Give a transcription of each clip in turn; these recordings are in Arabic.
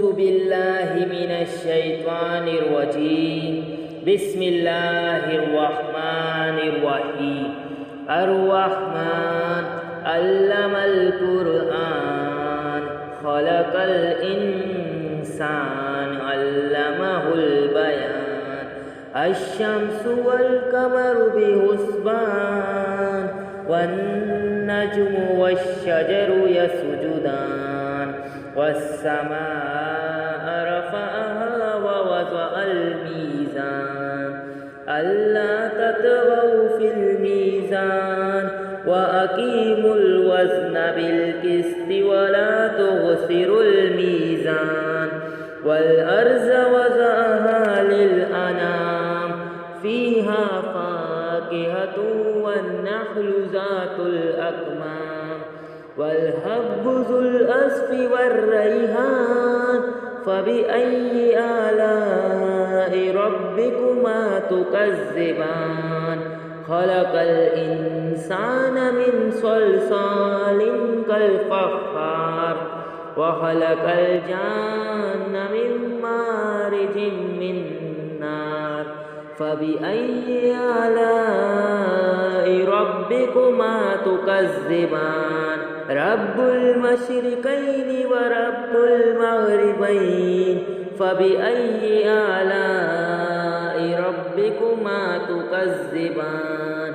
أعوذ بالله من الشيطان الرجيم. بسم الله الرحمن الرحيم. الرحمن علم القرآن خلق الإنسان علمه البيان. الشمس والقمر بحسبان والنجم والشجر يسجدان والسماء رفعها ووضع الميزان ألا تطغوا في الميزان وأقيموا الوزن بالقسط ولا تخسروا الميزان. والأرض وضعها للأنام فيها فاكهة والنخل ذات الأكمام والحب ذو العصف والريحان. فبأي آلاء ربكما تكذبان؟ خلق الإنسان من صلصال كالفخار وخلق الجان من مارج من نار. فبأي آلاء ربكما تكذبان؟ رب المشرقين ورب المغربين. فبأي آلاء ربكما تكذبان؟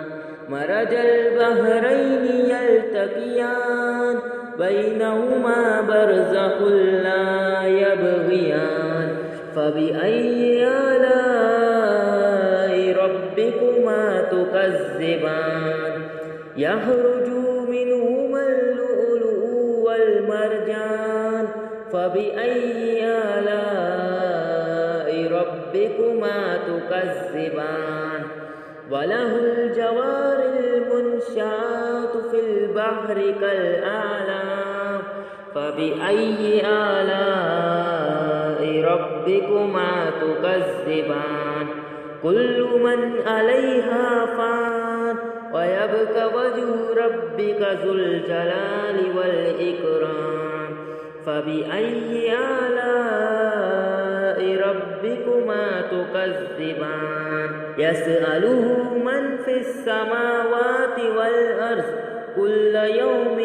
مرج البحرين يلتقيان بينهما برزخ لا يبغيان. فبأي آلاء ربكما تكذبان؟ يخرج منهما اللؤلؤ والمرجان. فبأي آلاء ربكما تكذبان؟ وله الجوار المنشآت في البحر كالأعلام. فبأي آلاء ربكما تكذبان؟ كل من عليها فان ويبقى وجه ربك ذو الجلال والإكرام. فبأي آلاء ربكما تكذبان؟ يسأله من في السماوات والأرض كل يوم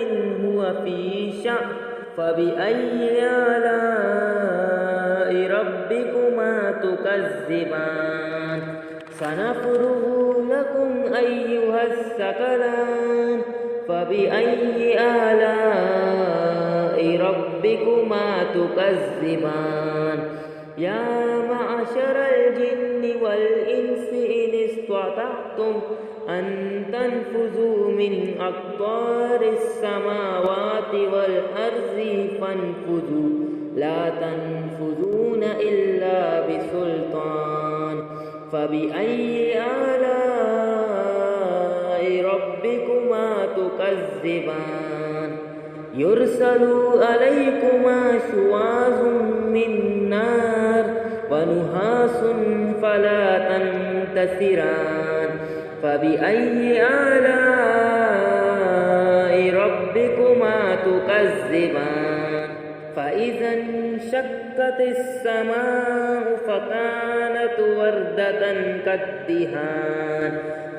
هو في شأن. فبأي آلاء ربكما تكذبان؟ سنفرغ لكم أيها الثقلان. فبأي آلاء ربكما تكذبان؟ يا معشر الجن والإنس إن استطعتم أن تنفذوا من أقطار السماوات والأرض فانفذوا لا تنفذون إلا بسلطان. فبأي آلاء ربكما تكذبان؟ يرسل عليكما شواظ من نار ونحاس فلا تنتصران. فبأي آلاء ربكما تكذبان؟ فإذا انشقت السماء فكانت وردة كالدهان.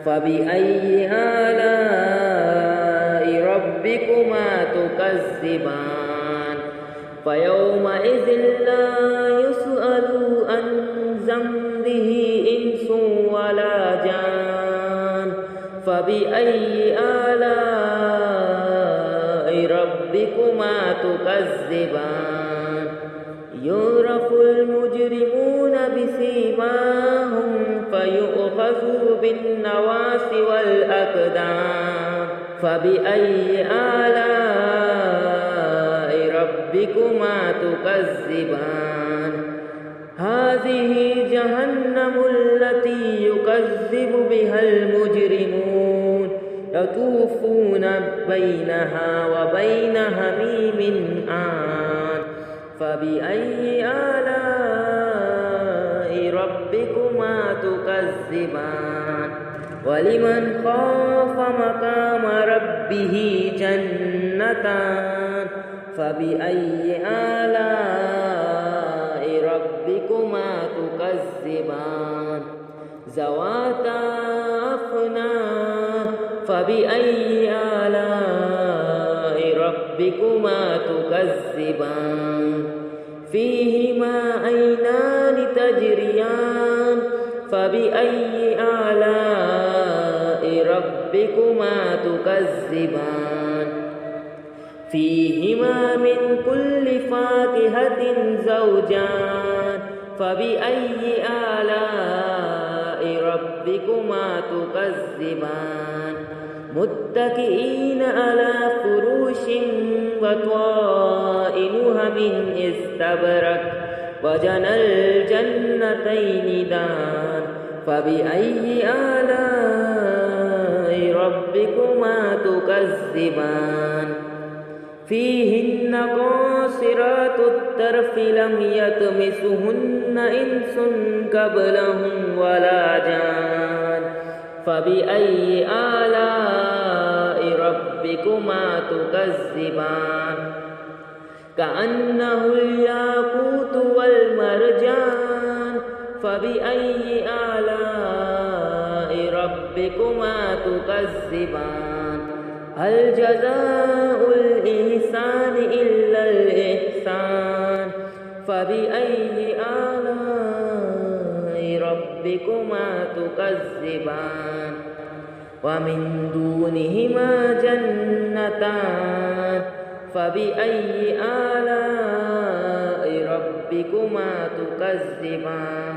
فبأي آلاء ربكما تكذبان؟ فيومئذ لا يسأل عن ذنبه إنس ولا جان. فبأي آلاء ربكما تكذبان؟ يعرف المجرمون بسيماهم فيؤخذوا بالنواصي والأقدام. فبأي آلاء ربكما تكذبان؟ هذه جهنم التي يكذب بها المجرمون يطوفون بينها وبين حميم آن. فبأي آلاء ربكما تكذبان؟ ولمن خاف مقام ربه جنتان فبأي آلاء ذواتا أفنان فبأي آلاء ربكما تكذبان فيهما عينان تجريان فبأي آلاء ربكما تكذبان فيهما من كل فاكهة زوجان فبأي آلاء ربكما تكذبان متكئين على فروش وطائنها من استبرق وجنى الجنتين دان فبأي آلاء ربكما تكذبان فيهن قاصرات الطرف لم يطمثهن إنس قبلهم ولا جان فبأي آلاء ربكما تكذبان كأنه الياقوت والمرجان فبأي آلاء ربكما تكذبان هل جزاء الإحسان إلا الإحسان فبأي آلاء ربكما تكذبان ومن دونهما جنتان فبأي آلاء ربكما تكذبان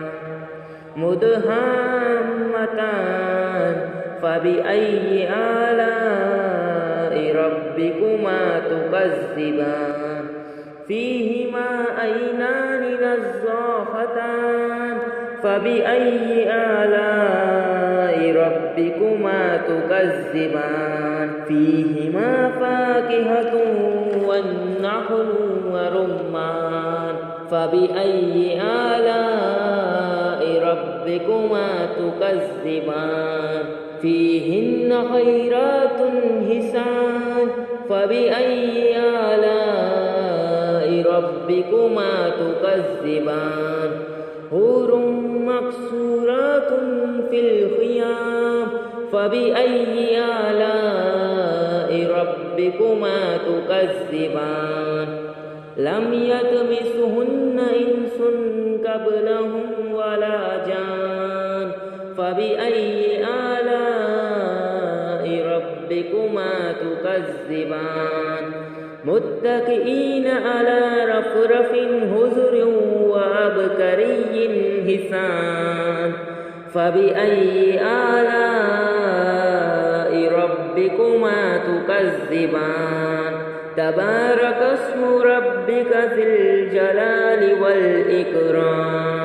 مدهامتان فبأي آلاء ربكما تكذبان فيهما عينان نضاختان فبأي آلاء ربكما تكذبان فيهما فاكهة والنخل ورمان فبأي آلاء ربكما تكذبان فيهن خيرات حسان فبأي آلاء ربكما تكذبان حور مقصورات في الخيام فبأي آلاء ربكما تكذبان لم يطمثهن إنس قبلهم ولا جان فبأي آلاء ربكما تكذبان متكئين على رفرف خضر وعبقري حسان فبأي آلاء ربكما تكذبان تبارك اسم ربك ذي الجلال والإكرام